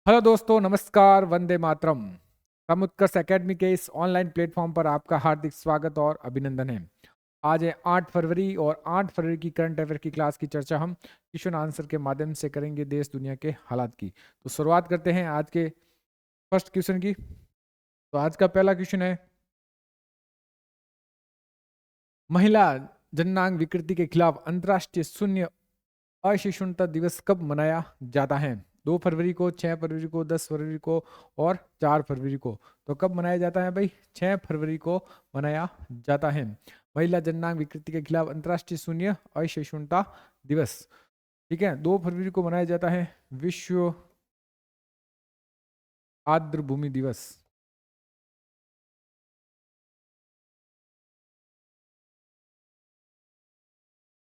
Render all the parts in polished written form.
Hello दोस्तों, नमस्कार, Vande Mataram. समुत्कर्ष academy के इस ऑनलाइन प्लेटफॉर्म पर आपका हार्दिक स्वागत और अभिनंदन है। आज है 8 फरवरी और 8 फरवरी की करंट अफेयर की क्लास की चर्चा हम क्वेश्चन आंसर के माध्यम से करेंगे देश दुनिया के हालात की। तो शुरुआत करते हैं आज के फर्स्ट क्वेश्चन की। तो आज का पहला क्वेश्चन है, महिला जननांग विकृति के खिलाफ अंतर्राष्ट्रीय शून्य असहिष्णुता दिवस कब मनाया जाता है? 2 फरवरी को, 6 फरवरी को, 10 फरवरी को और 4 फरवरी को। तो कब मनाया जाता है भाई? 6 फरवरी को मनाया जाता है महिला जननांग विकृति के खिलाफ अंतर्राष्ट्रीय शून्य असहिष्णुता दिवस। ठीक है, 2 फरवरी को मनाया जाता है विश्व आर्द्र भूमि दिवस।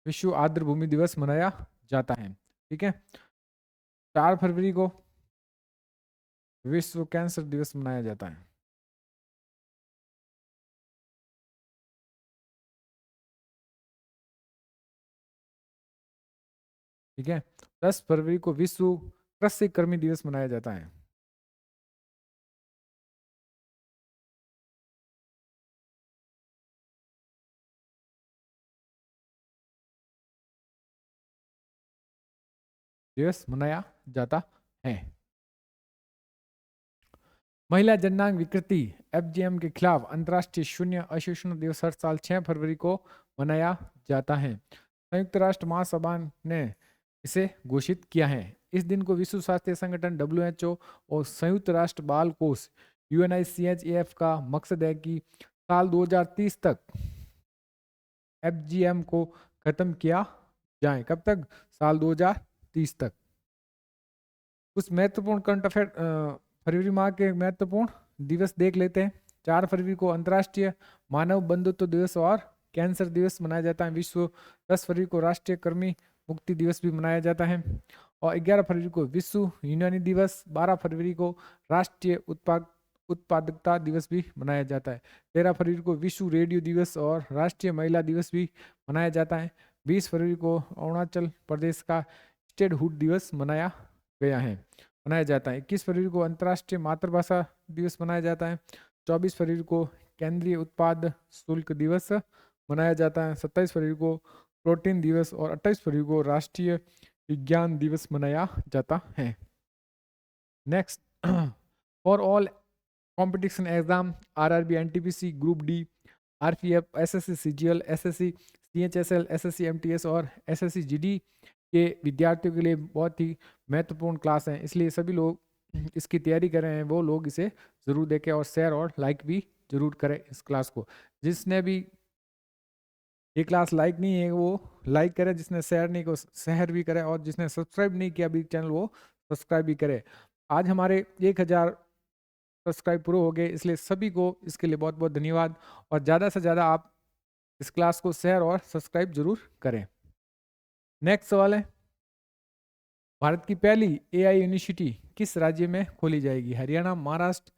विश्व आर्द्र भूमि दिवस मनाया जाता है। ठीक है, 4 फरवरी को विश्व कैंसर दिवस मनाया जाता है। ठीक है, 10 फरवरी को विश्व कृषि कर्मी दिवस मनाया जाता है। दिवस मनाया जाता है। महिला जननांग विकृति एफजीएम के खिलाफ अंतर्राष्ट्रीय शून्य असहिष्णुता दिवस हर साल 6 फरवरी को मनाया जाता है। संयुक्त राष्ट्र महासभा ने इसे घोषित किया है। इस दिन को विश्व स्वास्थ्य संगठन WHO और संयुक्त राष्ट्र बाल कोष UNICHAF का मकसद है कि साल 2030 तक एफजीएम को खत्म किया जाए। कब तक? साल 2030 तक। कुछ महत्वपूर्ण करंट अफेयर फरवरी माह के महत्वपूर्ण दिवस देख लेते हैं। 4 फरवरी को अंतर्राष्ट्रीय मानव बंधुत्व दिवस और कैंसर दिवस मनाया जाता है विश्व। 10 फरवरी को राष्ट्रीय कर्मी मुक्ति दिवस भी मनाया जाता है और 11 फरवरी को विश्व यूनानी दिवस। 12 फरवरी को राष्ट्रीय उत्पादकता दिवस भी मनाया जाता है। 13 फरवरी को विश्व रेडियो दिवस और राष्ट्रीय महिला दिवस भी मनाया जाता है। 20 फरवरी को अरुणाचल प्रदेश का स्टेटहुड दिवस मनाया जाता है। 21 फरवरी को अंतर्राष्ट्रीय मातृभाषा दिवस मनाया जाता है। 24 फरवरी को केंद्रीय उत्पाद शुल्क दिवस मनाया जाता है। 27 फरवरी को प्रोटीन दिवस और 28 फरवरी को राष्ट्रीय विज्ञान दिवस मनाया जाता है। Next, for all competition exam RRB NTPC group D, RPF, SSC CGL, SSC CHSL, SSC MTS और SSC GD के विद्यार्थियों के लिए बहुत ही महत्वपूर्ण क्लास है, इसलिए सभी लोग इसकी तैयारी कर रहे हैं वो लोग इसे ज़रूर देखें और शेयर और लाइक भी ज़रूर करें इस क्लास को। जिसने भी ये क्लास लाइक नहीं है वो लाइक करे, जिसने शेयर नहीं को शेयर भी करे और जिसने सब्सक्राइब नहीं किया अभी चैनल वो सब्सक्राइब भी करे। आज हमारे 1000 सब्सक्राइब पूरे हो गए, इसलिए सभी को इसके लिए बहुत बहुत धन्यवाद और ज़्यादा से ज़्यादा आप इस क्लास को शेयर और सब्सक्राइब जरूर करें। नेक्स्ट सवाल है, भारत की पहली AI यूनिवर्सिटी किस राज्य में खोली जाएगी? हरियाणा, महाराष्ट्र,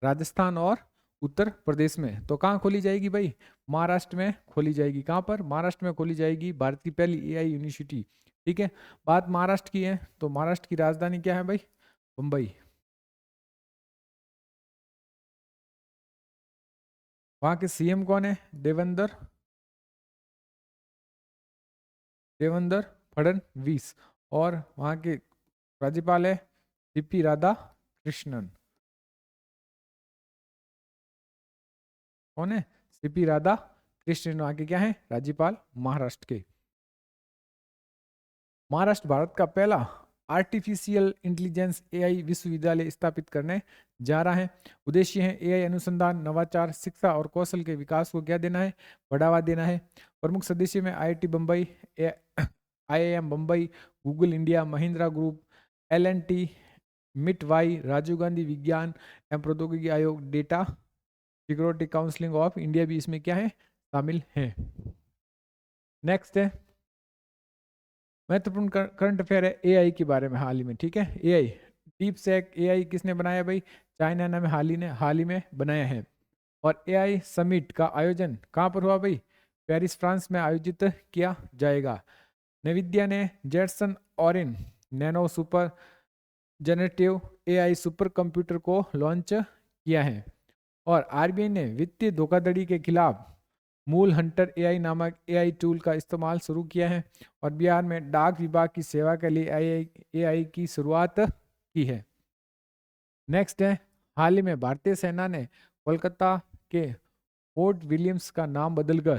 राजस्थान और उत्तर प्रदेश में। तो कहाँ खोली जाएगी भाई? महाराष्ट्र में खोली जाएगी। कहाँ पर? महाराष्ट्र में खोली जाएगी भारत की पहली AI यूनिवर्सिटी। ठीक है, बात महाराष्ट्र की है तो महाराष्ट्र की राजधानी क्या है भाई? मुंबई। वहाँ के CM कौन है? देवेंद्र फडणवीस। और वहाँ के राज्यपाल है CP राधा कृष्णन। कौन है? CP राधा कृष्णन वहाँ के क्या है? राज्यपाल महाराष्ट्र के। महाराष्ट्र भारत का पहला आर्टिफिशियल इंटेलिजेंस AI विश्वविद्यालय स्थापित करने जा रहा है। उद्देश्य है AI अनुसंधान, नवाचार, शिक्षा और कौशल के विकास को क्या देना है? बढ़ावा देना है। प्रमुख सदस्य में IIT Bombay, IIM Bombay, Google India, Mahindra group, L&T, मिटवाई, राजीव गांधी विज्ञान एवं प्रौद्योगिकी आयोग, data security counselling of India भी इसमें क्या है? शामिल है। नेक्स्ट है महत्वपूर्ण करंट अफेयर है AI के बारे में हाल ही में। ठीक है, AI डीप सेक AI किसने बनाया भाई? चाइना ने हाल ही में बनाया है। और AI समिट का आयोजन कहाँ पर हुआ भाई? पेरिस फ्रांस में आयोजित किया जाएगा। नविद्या ने Jetson Orin Nano super generative AI super computer को लॉन्च किया है। और आरबीआई ने वित्तीय धोखाधड़ी के खिलाफ मूल हंटर एआई नामक एआई टूल का इस्तेमाल शुरू किया है। और बिहार में डाक विभाग की सेवा के लिए एआई की शुरुआत की है। नेक्स्ट है, हाल ही में भारतीय सेना ने कोलकाता के फोर्ट विलियम्स का नाम बदलकर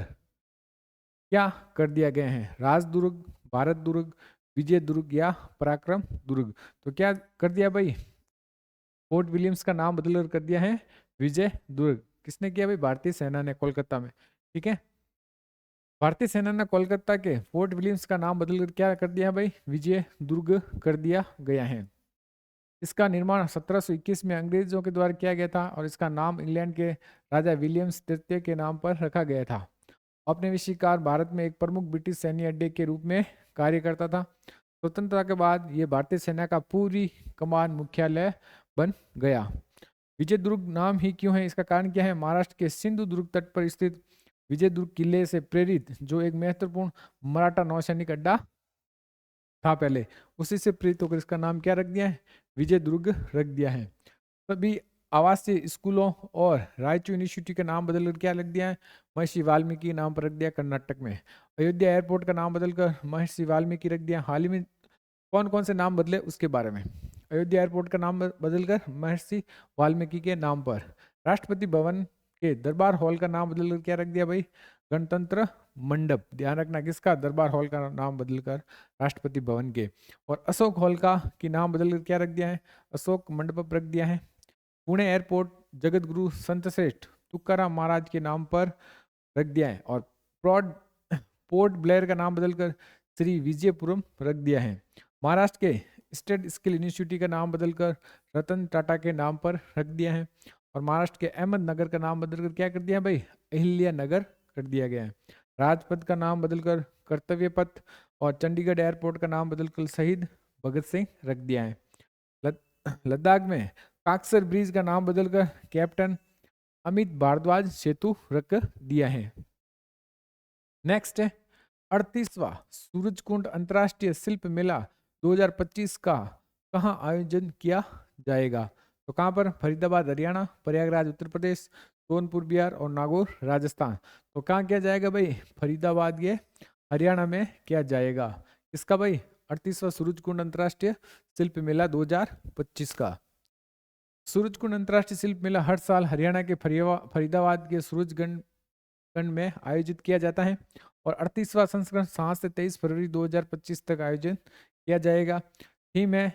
क्या कर दिया गया है? राजदुर्ग, भारत दुर्ग, विजय दुर्ग या पराक्रम दुर्ग? तो क्या कर दिया भाई? फोर्ट विलियम्स का नाम बदलकर कर दिया है विजय दुर्ग। किसने किया भाई? भारतीय सेना ने, कोलकाता में। ठीक है, भारतीय सेना ने कोलकाता के फोर्ट विलियम्स का नाम बदलकर क्या कर दिया भाई? विजय दुर्ग कर दिया गया है। इसका निर्माण 1721 में अंग्रेजों के द्वारा किया गया था और इसका नाम इंग्लैंड के राजा विलियम्स तृतीय के नाम पर रखा गया था। औपनिवेशिक भारत में एक प्रमुख ब्रिटिश सैन्य अड्डे के रूप में कार्य करता था। स्वतंत्रता के बाद यह भारतीय सेना का पूरी कमान मुख्यालय बन गया। विजय दुर्ग नाम ही क्यों है? इसका कारण क्या है? महाराष्ट्र के सिंधु दुर्ग तट पर स्थित विजय दुर्ग किले से प्रेरित जो एक महत्वपूर्ण मराठा नौसैनिक अड्डा था पहले, उसी से प्रेरित होकर इसका नाम क्या रख दिया है? विजय दुर्ग रख दिया है। सभी आवासीय स्कूलों और रायचूर यूनिवर्सिटी का नाम बदलकर क्या रख दिया है? महर्षि वाल्मीकि नाम पर रख दिया कर्नाटक में। अयोध्या एयरपोर्ट का नाम बदलकर महर्षि वाल्मीकि रख दिया। हाल ही में कौन कौन से नाम बदले उसके बारे में। अयोध्या एयरपोर्ट का नाम बदलकर महर्षि वाल्मीकि के नाम पर। राष्ट्रपति भवन के दरबार हॉल का नाम बदलकर क्या रख दिया भाई? गणतंत्र मंडप। ध्यान रखना, किसका? दरबार हॉल का नाम बदलकर राष्ट्रपति भवन के। और अशोक हॉल का की नाम बदलकर क्या रख दिया है? अशोक मंडप रख दिया है। पुणे एयरपोर्ट जगत गुरु संत श्रेष्ठ तुकाराम महाराज के नाम पर रख दिया है। और पोर्ट ब्लेयर का नाम बदलकर श्री विजयपुरम रख दिया है। महाराष्ट्र के स्टेट स्किल यूनिवर्सिटी का नाम बदलकर रतन टाटा के नाम पर रख दिया है। और महाराष्ट्र के अहमदनगर का नाम बदलकर क्या कर दिया भाई? अहिल्या नगर कर दिया गया है। राजपथ का नाम बदलकर कर्तव्य पथ और चंडीगढ़ एयरपोर्ट का नाम बदलकर शहीद भगत सिंह रख दिया है। लद्दाख में काक्सर ब्रिज का नाम बदलकर कैप्टन अमित भारद्वाज सेतु रख दिया है। नेक्स्ट है 38वां सूरजकुंड अंतर्राष्ट्रीय शिल्प मेला 2025 का कहाँ आयोजन किया जाएगा? तो कहाँ पर? फरीदाबाद हरियाणा, प्रयागराज उत्तर प्रदेश, सोनपुर बिहार और नागौर राजस्थान। तो कहाँ किया जाएगा भाई? फरीदाबाद ये हरियाणा में किया जाएगा। इसका भाई 38वां सूरजकुंड अंतर्राष्ट्रीय शिल्प मेला 2025 का। सूरजकुंड अंतर्राष्ट्रीय शिल्प मेला हर साल हरियाणा के फरीदाबाद के सूरजगंज में आयोजित किया जाता है। और 38वां संस्करण 7 से 23 फरवरी 2025 तक आयोजन किया जाएगा। थीम है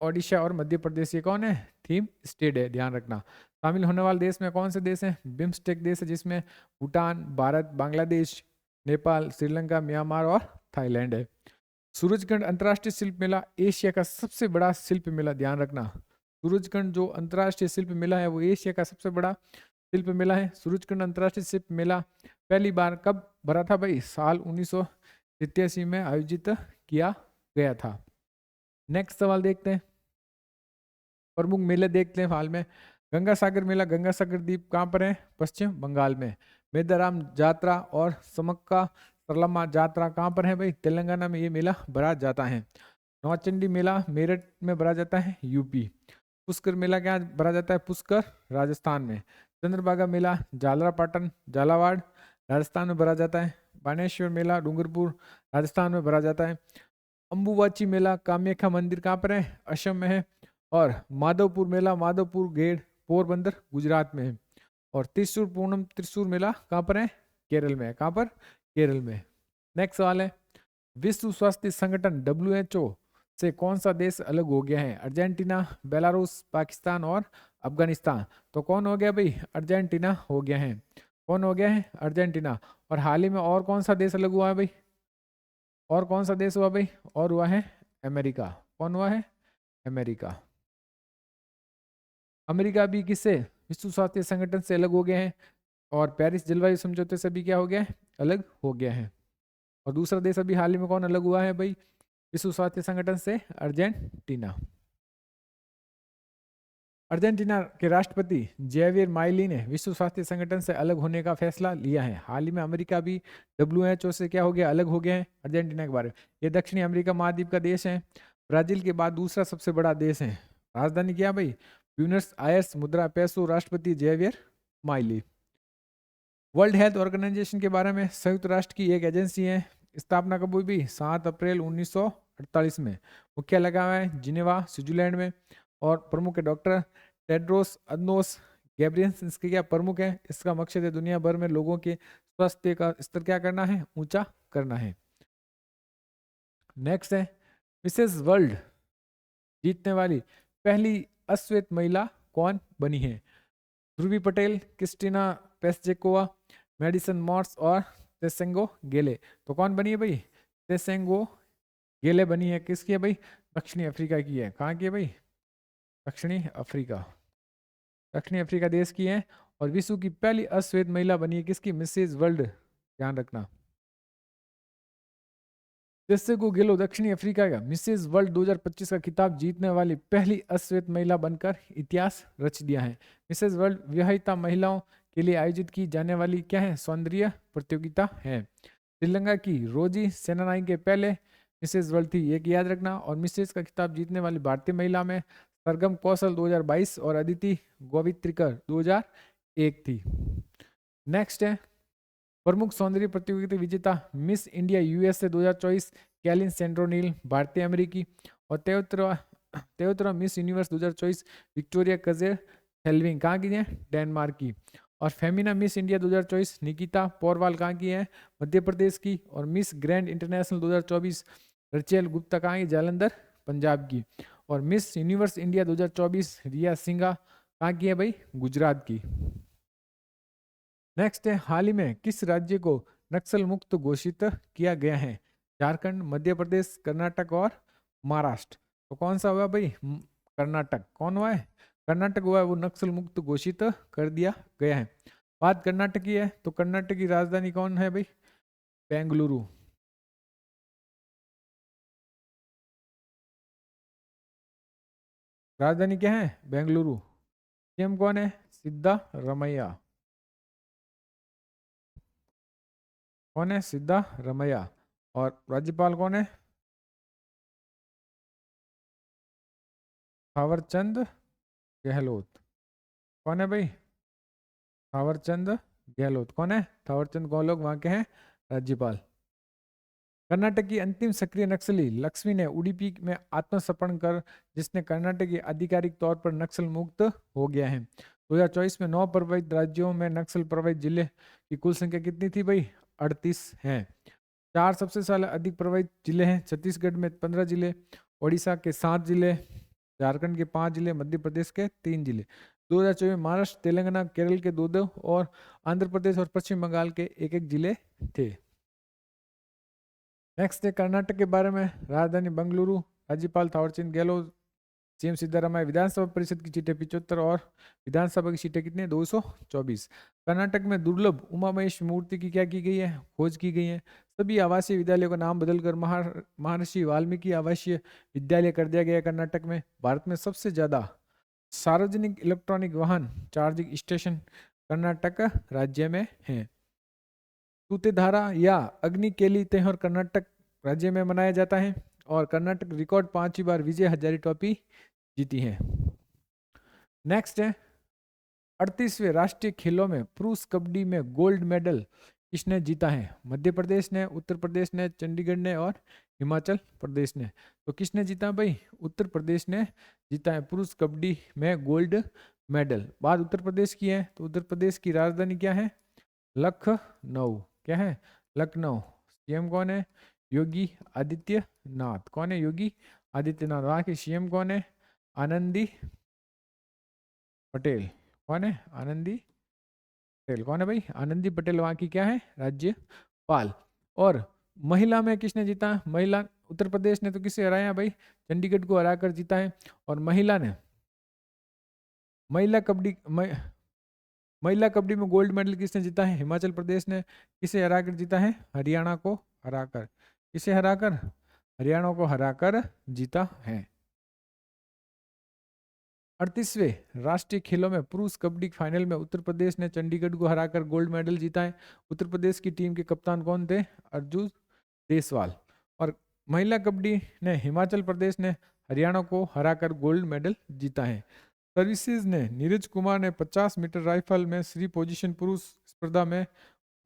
ओडिशा और मध्य प्रदेश। ये कौन है? थीम स्टेट है, ध्यान रखना। शामिल होने वाले देश में कौन से देश हैं? बिम्स्टेक देश है, जिसमें भूटान, भारत, बांग्लादेश, नेपाल, श्रीलंका, म्यांमार और थाईलैंड है। सूरजकुंड अंतर्राष्ट्रीय शिल्प मेला एशिया का सबसे बड़ा शिल्प मेला, ध्यान रखना। सूरजकुंड जो अंतर्राष्ट्रीय शिल्प मेला है वो एशिया का सबसे बड़ा शिल्प मेला है। सूरजकुंड अंतर्राष्ट्रीय शिल्प मेला पहली बार कब भरा था भाई? साल 1987 में आयोजित किया गया था। नेक्स्ट सवाल देखते हैं, प्रमुख मेले देखते हैं हाल में। गंगा सागर मेला गंगा सागर द्वीप कहाँ पर है? पश्चिम बंगाल में। मेदाराम जात्रा और समक्का सरलम्मा जात्रा कहाँ पर है भाई? तेलंगाना में ये मेला भरा जाता है। नौचंडी मेला मेरठ में भरा जाता है, यूपी। पुष्कर मेला क्या भरा जाता है? पुष्कर राजस्थान में। चंद्रभागा मेला झालरापाटन झालावाड़ राजस्थान में भरा जाता है। बानेश्वर मेला डूंगरपुर राजस्थान में भरा जाता है। अंबुवाची मेला कामाख्या मंदिर कहाँ पर है? असम में है। और माधवपुर मेला माधवपुर गेट पोरबंदर गुजरात में है। और त्रिशूर पूर्णम त्रिशूर मेला कहाँ पर है? केरल में है। कहाँ पर? केरल में। नेक्स्ट सवाल है, विश्व स्वास्थ्य संगठन WHO से कौन सा देश अलग हो गया है? अर्जेंटीना, बेलारूस, पाकिस्तान और अफगानिस्तान। तो कौन हो गया भाई? अर्जेंटीना हो गया है। कौन हो गया है? अर्जेंटीना। और हाल ही में और कौन सा देश अलग हुआ है भाई? और कौन सा देश हुआ भाई? और हुआ है अमेरिका। कौन हुआ है? अमेरिका। अमेरिका भी किससे? विश्व स्वास्थ्य संगठन से अलग हो गए हैं। और पेरिस जलवायु समझौते से भी क्या हो गया है? अलग हो गया है। और दूसरा देश अभी हाल ही में कौन अलग हुआ है भाई विश्व स्वास्थ्य संगठन से? अर्जेंटीना। अर्जेंटीना के राष्ट्रपति जेवियर माइली ने विश्व स्वास्थ्य संगठन से अलग होने का फैसला लिया है। हाल ही में अमेरिका भी WHO से क्या हो गया? अलग हो गया है अर्जेंटीना के बारे में। ये दक्षिणी अमेरिका महाद्वीप का देश है। ब्राजील के बाद दूसरा सबसे बड़ा देश है राजधानी क्या भाई? Buenos Aires. मुद्रा पेसो। राष्ट्रपति Javier Milei. World Health Organization के बारे में, संयुक्त राष्ट्र की एक एजेंसी है। स्थापना कब हुई भी? 7 अप्रैल 1948 में। मुख्यालय लगा हुआ है जिनेवा स्विट्जरलैंड में। और प्रमुख है डॉक्टर टेड्रोस अदनोस गैब्रियस। इसके क्या प्रमुख है? इसका मकसद है दुनिया भर में लोगों के स्वास्थ्य का स्तर क्या करना है? ऊंचा करना है। नेक्स्ट है मिसेस वर्ल्ड जीतने वाली पहली अश्वेत महिला कौन बनी है? ध्रुवी पटेल, क्रिस्टीना पेस्जेकोवा, मेडिसन मॉर्स और तेसेंगो गेले। तो कौन बनी है भाई? तेसेंगो गेले बनी है। किसकी है भाई? दक्षिणी अफ्रीका की है। कहाँ की है भाई? दक्षिणी अफ्रीका। दक्षिणी अफ्रीका देश की है। और विश्व की पहली अश्वेत महिला बनी है किसकी? Mrs World. ध्यान रखना। तेसेंगो गेलो दक्षिणी अफ्रीका का मिसेज वर्ल्ड 2025 का खिताब जीतने वाली पहली अश्वेत महिला बनकर इतिहास रच दिया है। मिसेज वर्ल्ड विवाहिता महिलाओं के लिए आयोजित की जाने वाली क्या है? सौंदर्य प्रतियोगिता है। श्रीलंका की रोजी सेनानाई के पहले मिसेज वर्ल्ड थी, एक याद रखना। और मिसेज का खिताब जीतने वाली भारतीय महिला में सरगम कौशल 2022 और अदिति गोवित्रिकर 2001 थी। नेक्स्ट है प्रमुख सौंदर्य प्रतियोगिता विजेता मिस इंडिया यूएसए 2024 कैलिन सेंड्रोनील भारतीय अमेरिकी। और 73वां मिस यूनिवर्स 2024 विक्टोरिया कजेर हेल्विंग कहाँ की है? डेनमार्क की। और फेमिना मिस इंडिया 2024 निकिता पौरवाल कहाँ की है? मध्य प्रदेश की। और miss grand international 2024 Rachel Gupta कहाँ की? जालंधर पंजाब की। और मिस यूनिवर्स इंडिया 2024 रिया सिंघा कहाँ की है भाई? गुजरात की। नेक्स्ट है हाल ही में किस राज्य को नक्सल मुक्त घोषित किया गया है? झारखंड, मध्य प्रदेश, कर्नाटक और महाराष्ट्र। तो कौन सा हुआ भाई? कर्नाटक। कौन हुआ है? कर्नाटक हुआ है, वो नक्सल मुक्त घोषित कर दिया गया है। बात कर्नाटक की है तो कर्नाटक की राजधानी कौन है भाई? बेंगलुरु। राजधानी क्या है? बेंगलुरु। सीएम कौन है? सिद्धा रमैया। कौन है? सिद्धा रमैया। और राज्यपाल कौन है? थावरचंद गहलोत। कौन है भाई? थावरचंद गहलोत। कौन है? थावरचंद गहलोत वहां के हैं राज्यपाल। कर्नाटक की अंतिम सक्रिय नक्सली लक्ष्मी ने उडुपी में आत्मसमर्पण कर जिसने कर्नाटक की आधिकारिक तौर पर नक्सल मुक्त हो गया है। 2024 में 9 प्रभावित राज्यों में नक्सल प्रभावित जिले की कुल संख्या कितनी थी भाई? 38 है। 4 सबसे साल अधिक प्रभावित जिले हैं। छत्तीसगढ़ में 15 जिले, ओडिशा के 7 जिले, झारखंड के 5 जिले, मध्य प्रदेश के 3 जिले। 2024 में महाराष्ट्र, तेलंगाना, केरल के 2 और आंध्र प्रदेश और पश्चिम बंगाल के 1 जिले थे। नेक्स्ट है कर्नाटक के बारे में। राजधानी बेंगलुरु, राज्यपाल थावरचंद गहलोत, सीएम सिद्धारमैया। विधानसभा परिषद की सीटें 75 और विधानसभा की सीटें कितनी? 224। कर्नाटक में दुर्लभ उमा महेश मूर्ति की क्या की गई है? खोज की गई है। सभी आवासीय विद्यालयों का नाम बदलकर महर्षि वाल्मीकि आवासीय विद्यालय कर दिया गया कर्नाटक में। भारत में सबसे ज्यादा सार्वजनिक इलेक्ट्रॉनिक वाहन चार्जिंग स्टेशन कर्नाटक राज्य में है। तूतेधारा या अग्निकेली त्योहार कर्नाटक राज्य में मनाया जाता है। और कर्नाटक रिकॉर्ड 5वीं बार विजय हजारे ट्रॉफी जीती है। नेक्स्ट है 38वें राष्ट्रीय खेलों में पुरुष कबड्डी में गोल्ड मेडल किसने जीता है? मध्य प्रदेश ने, उत्तर प्रदेश ने, चंडीगढ़ ने और हिमाचल प्रदेश ने। तो किसने जीता भाई? उत्तर प्रदेश ने जीता है पुरुष कबड्डी में गोल्ड मेडल। बात उत्तर प्रदेश की है तो उत्तर प्रदेश की राजधानी क्या है? लखनऊ। क्या है? लखनऊ। सीएम कौन है? योगी आदित्यनाथ। कौन है? योगी आदित्यनाथ। वहां के सीएम कौन है? आनंदी पटेल। कौन है? आनंदी पटेल। कौन है भाई? आनंदी पटेल वहां की क्या है? राज्यपाल। और महिला में किसने जीता? महिला उत्तर प्रदेश ने तो किसे हराया भाई? चंडीगढ़ को हराकर जीता है। और महिला ने महिला कबड्डी में गोल्ड मेडल किसने जीता है? हिमाचल प्रदेश ने। किसे हराकर जीता है? हरियाणा को हराकर। किसे हराकर? हरियाणा को हराकर जीता है। 38वें राष्ट्रीय खेलों में पुरुष कबड्डी फाइनल में उत्तर प्रदेश ने चंडीगढ़ को हराकर गोल्ड मेडल जीता है। उत्तर प्रदेश की टीम के कप्तान कौन थे? अर्जुन देसवाल। और महिला कबड्डी ने हिमाचल प्रदेश ने हरियाणा को हराकर गोल्ड मेडल जीता है। सर्विसेज ने नीरज कुमार ने 50 मीटर राइफल में श्री पोजीशन पुरुष स्पर्धा में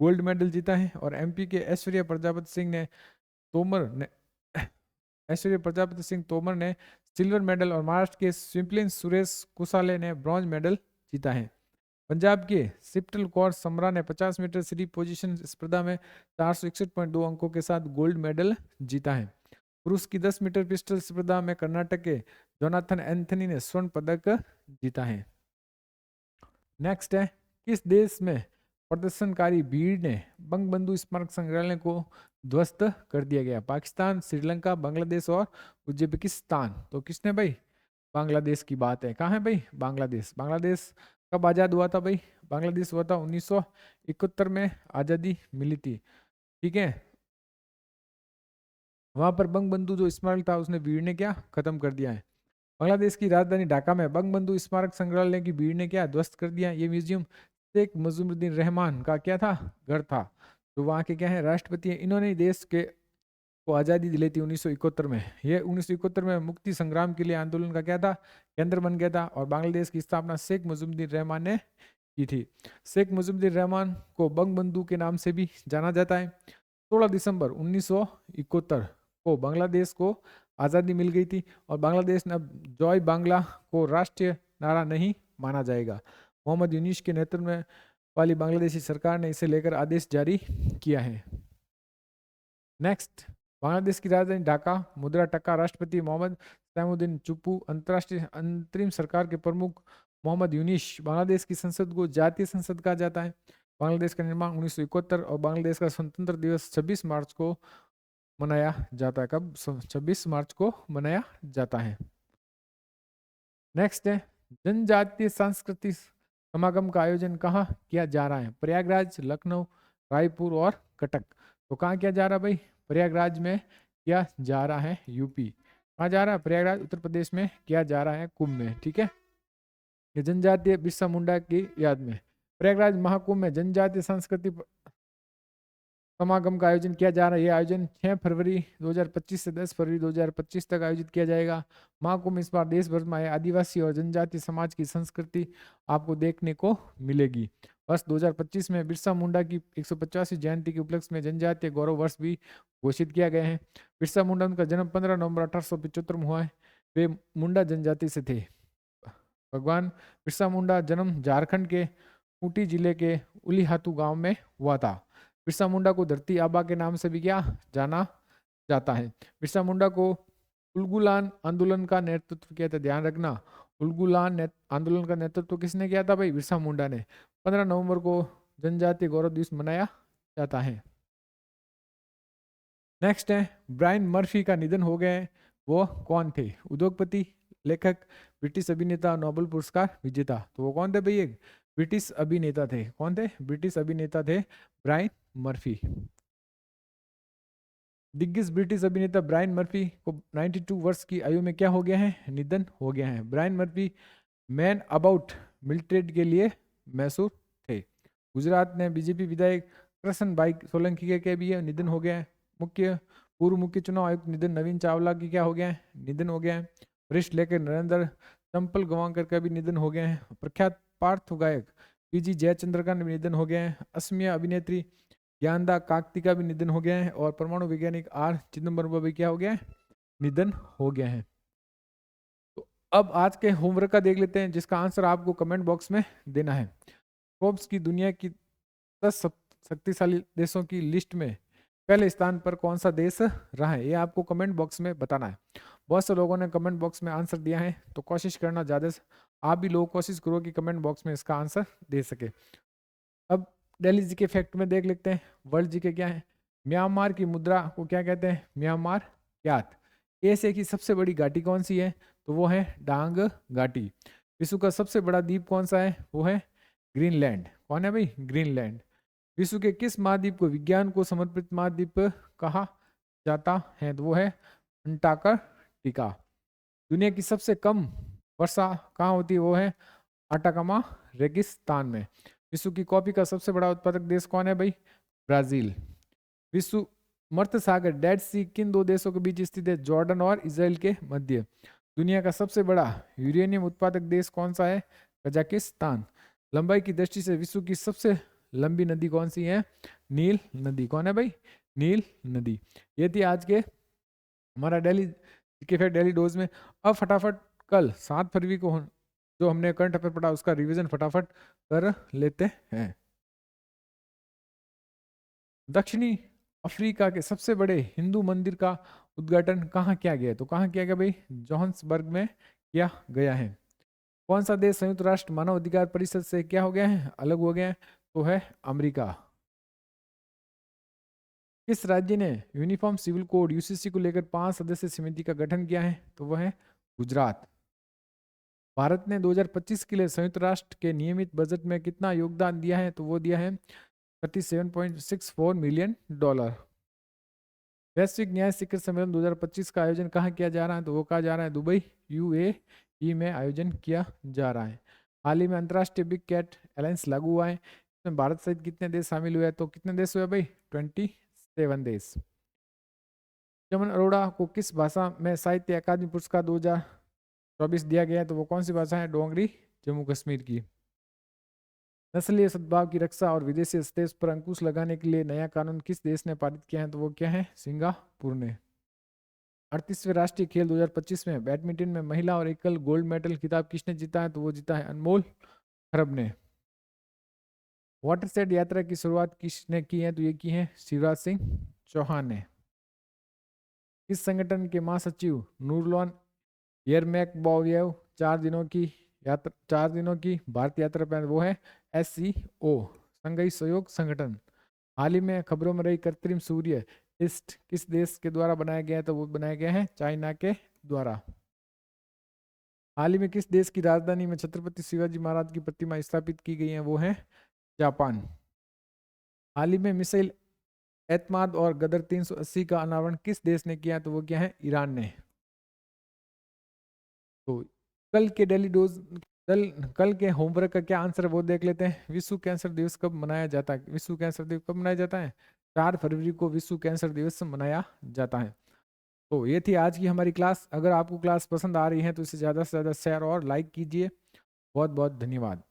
गोल्ड मेडल जीता है। और एमपी के ऐश्वर्या प्रजापति सिंह तोमर ने सिल्वर मेडल और महाराष्ट्र के स्विम्पलिन सुरेश कुसाले ने ब्रॉन्ज मेडल जीता है। पंजाब के सिप्टल कौर समरा ने 50 मीटर श्री पोजीशन स्पर्धा में 461.2 अंकों के साथ गोल्ड मेडल जीता है। पुरुष की 10 मीटर पिस्टल स्पर्धा में कर्नाटक के जोनाथन एंथनी ने स्वर्ण पदक जीता है। नेक्स्ट है, किस देश में प्रदर्शनकारी भीड़ ने बंगबंधु स्मारक संग्रहालय को ध्वस्त कर दिया गया? पाकिस्तान, श्रीलंका, बांग्लादेश और उज्बेकिस्तान। तो किसने भाई? बांग्लादेश की बात है। कहाँ है भाई? बांग्लादेश। बांग्लादेश कब आजाद हुआ था भाई? बांग्लादेश हुआ था 1971 में आजादी मिली थी। ठीक है, वहां पर बंगबंधु जो स्मारक था उसने भीड़ ने क्या खत्म कर दिया है। बांग्लादेश की राजधानी ढाका में बंगबंधु स्मारक संग्रहालय की भीड़ ने क्या ध्वस्त कर दिया। ये म्यूजियम शेख मुजीबुद्दीन रहमान का क्या था? घर था। तो वहाँ के क्या है? राष्ट्रपति है। इन्होंने देश के को आज़ादी दिलाई थी 1971 में। ये 1971 में मुक्ति संग्राम के लिए आंदोलन का क्या था? केंद्र बन गया था। और बांग्लादेश की स्थापना शेख मुजीबुद्दीन रहमान ने की थी। शेख मुजीबुद्दीन रहमान को बंगबंधु के नाम से भी जाना जाता है। 16 दिसंबर 1971 को बांग्लादेश को आज़ादी मिल गई थी। और बांग्लादेश ने अब जॉय बांग्ला को राष्ट्रीय नारा नहीं माना जाएगा। मोहम्मद यूनिस के नेतृत्व में वाली बांग्लादेशी सरकार ने इसे लेकर आदेश जारी किया है। नेक्स्ट, बांग्लादेश की राजधानी ढाका, मुद्रा टका, राष्ट्रपति मोहम्मद सैमुद्दीन चुप्पू, अंतर्राष्ट्रीय अंतरिम सरकार के प्रमुख मोहम्मद यूनिस। बांग्लादेश की संसद को जातीय संसद कहा जाता है। बांग्लादेश का निर्माण 1971 और बांग्लादेश का स्वतंत्र दिवस 26 मार्च को मनाया जाता है। कब? 26 मार्च को मनाया जाता है। नेक्स्ट है, जनजातीय सांस्कृतिक समागम का आयोजन कहाँ किया जा रहा है? प्रयागराज, लखनऊ, रायपुर और कटक। तो कहाँ किया जा रहा है भाई? प्रयागराज में किया जा रहा है। यूपी। कहाँ जा रहा है? प्रयागराज, उत्तर प्रदेश में किया जा रहा है, कुंभ में। ठीक है, ये जनजातीय बिरसा मुंडा की याद में प्रयागराज महाकुंभ में जनजातीय सांस्कृतिक समागम का आयोजन किया जा रहा है। यह आयोजन 6 फरवरी 2025 से 10 फरवरी 2025 तक आयोजित किया जाएगा। महाकुंभ इस बार देश भर में आए आदिवासी और जनजातीय समाज की संस्कृति आपको देखने को मिलेगी। वर्ष 2025 में बिरसा मुंडा की 150वीं जयंती के उपलक्ष्य में जनजातीय गौरव वर्ष भी घोषित किया गया है। बिरसा मुंडा उनका जन्म 15 नवंबर 1875 में हुआ है। वे मुंडा जनजाति से थे। भगवान बिरसा मुंडा जन्म झारखंड के खूंटी जिले के उलीहातू गांव में हुआ था। बिरसा मुंडा को धरती आबा के नाम से भी क्या जाना जाता है। बिरसा मुंडा को उलगुलान आंदोलन का नेतृत्व किया था। ध्यान रखना, उलगुलान आंदोलन का नेतृत्व किसने किया था भाई? बिरसा मुंडा ने। 15 नवंबर को जनजातीय गौरव दिवस मनाया जाता है। नेक्स्ट है, ब्रायन मर्फी का निधन हो गया है। वो कौन थे? उद्योगपति, लेखक, ब्रिटिश अभिनेता, नोबेल पुरस्कार विजेता। तो वो कौन थे भाई? एक ब्रिटिश अभिनेता थे। कौन थे? ब्रिटिश अभिनेता थे ब्रायन मर्फी। दिग्गज ब्रिटिश अभिनेता ब्रायन मर्फी को 92 वर्ष की आयु में क्या हो गया है? निधन हो गया है। ब्रायन मर्फी मैन अबाउट मिल्ट्रेड के लिए मैसूर थे। गुजरात ने बीजेपी विधायक कृष्ण भाई सोलंकी के भी निधन हो गया है। पूर्व मुख्य चुनाव आयुक्त निधन नवीन चावला की क्या हो गया है? निधन हो गया है। वरिष्ठ लेखक नरेंद्र चंपल गवांकर का भी निधन हो गया है। प्रख्यात पार्थ गायक पीजी जयचंद्र का निधन हो गया है। असमिया अभिनेत्री ज्ञानदा काकती का भी निधन हो गया है। और परमाणु वैज्ञानिक आर चिदम्बरम का भी क्या हो गया है? निधन हो गया है। तो अब आज के होमवर्क का देख लेते हैं, जिसका आंसर आपको कमेंट बॉक्स में देना है। फोर्ब्स की दुनिया की 10 शक्तिशाली देशों की लिस्ट में पहले स्थान पर कौन सा देश रहा है? ये आपको कमेंट बॉक्स में बताना है। बहुत से लोगों ने कमेंट बॉक्स में आंसर दिया है, तो कोशिश करना ज़्यादा से आप भी लोग कोशिश करो कि कमेंट बॉक्स में इसका आंसर दे सके। अब दिल्ली जी के फैक्ट में देख लेते हैं। वर्ल्ड जी के क्या है? म्यांमार की मुद्रा को क्या कहते हैं? म्यांमार क्यात। एशिया की सबसे बड़ी घाटी कौन सी है? तो वो है डांग घाटी। विश्व का सबसे बड़ा द्वीप कौन सा है? वो है ग्रीनलैंड। कौन है भाई? ग्रीनलैंड। विश्व के किस महाद्वीप को विज्ञान को समर्पित महाद्वीप कहा जाता है? तो वो है अंटार्कटिका। दुनिया की सबसे कम वर्षा कहाँ होती है? वो है अटाकामा रेगिस्तान में। विश्व की कॉफी का सबसे बड़ा उत्पादक देश कौन है भाई? ब्राजील। विश्व मर्त सागर डेड सी किन दो देशों के बीच स्थित है? जॉर्डन और इसराइल के मध्य। दुनिया का सबसे बड़ा यूरेनियम उत्पादक देश कौन सा है? कजाकिस्तान। लंबाई की दृष्टि से विश्व की सबसे लंबी नदी कौन सी है? नील नदी। कौन है भाई? नील नदी। ये थी आज के हमारा डेली के फिर डेली डोज में। अब फटाफट कल 7 फरवरी को जो हमने करंट अफेयर पढ़ा उसका रिवीजन फटाफट कर लेते हैं। दक्षिणी अफ्रीका के सबसे बड़े हिंदू मंदिर का उद्घाटन कहाँ किया गया है? तो कहाँ किया गया भाई? जोहान्सबर्ग में किया गया है। कौन सा देश संयुक्त राष्ट्र मानव अधिकार परिषद से क्या हो गया है? अलग हो गया है। तो है अमेरिका। किस राज्य ने यूनिफॉर्म सिविल कोड यूसीसी को लेकर 5 सदस्य समिति का गठन किया है? तो वह है गुजरात। भारत ने 2025 के लिए संयुक्त राष्ट्र के नियमित बजट में कितना योगदान दिया है? तो वो दिया है $37.64 मिलियन। वैश्विक न्याय शिखर सम्मेलन 2025 का आयोजन कहाँ किया जा रहा है? तो वो कहा जा रहा है दुबई यूएई में आयोजन किया जा रहा है। हाल ही में अंतर्राष्ट्रीय बिग कैट अलायंस लागू हुआ है। इसमें भारत सहित कितने देश शामिल हुए हैं? तो कितने देश हुए भाई? 27 देश। चमन अरोड़ा को किस भाषा में साहित्य अकादमी पुरस्कार 2024 दिया गया है? तो वो कौन सी भाषा है? डोंगरी, जम्मू कश्मीर की। नस्लीय सद्भाव की रक्षा और विदेशी हस्तक्षेप पर अंकुश लगाने के लिए नया कानून किस देश ने पारित किया है? तो वो क्या है? सिंगापुर ने। 38वें राष्ट्रीय खेल 2025 में बैडमिंटन में महिला और एकल गोल्ड मेडल खिताब किसने जीता है? तो वो जीता है अनमोल खरब ने। वाटरसेड यात्रा की शुरुआत किसने की है? तो ये की है शिवराज सिंह चौहान ने। किस संगठन के महासचिव नूरलॉन येरमेकबोयेव 4 दिनों की भारत यात्रा पर? वो है SCO, संघीय सहयोग संगठन। हाल ही में खबरों में रही कृत्रिम सूर्य इस्ट किस देश के द्वारा बनाया गया है? तो वो बनाया गया है चाइना के द्वारा। हाल ही में किस देश की राजधानी में छत्रपति शिवाजी महाराज की प्रतिमा स्थापित की गई है? वो है जापान। हाल ही में मिसाइल एतमाद और गदर 380 का अनावरण किस देश ने किया? तो वो क्या है? ईरान ने। तो कल के डेली डोज कल के होमवर्क का क्या आंसर है वो देख लेते हैं। विश्व कैंसर दिवस कब मनाया जाता है? विश्व कैंसर दिवस कब मनाया जाता है? 4 फरवरी को विश्व कैंसर दिवस मनाया जाता है। तो ये थी आज की हमारी क्लास। अगर आपको क्लास पसंद आ रही है तो इसे ज़्यादा से ज़्यादा शेयर और लाइक कीजिए। बहुत बहुत धन्यवाद।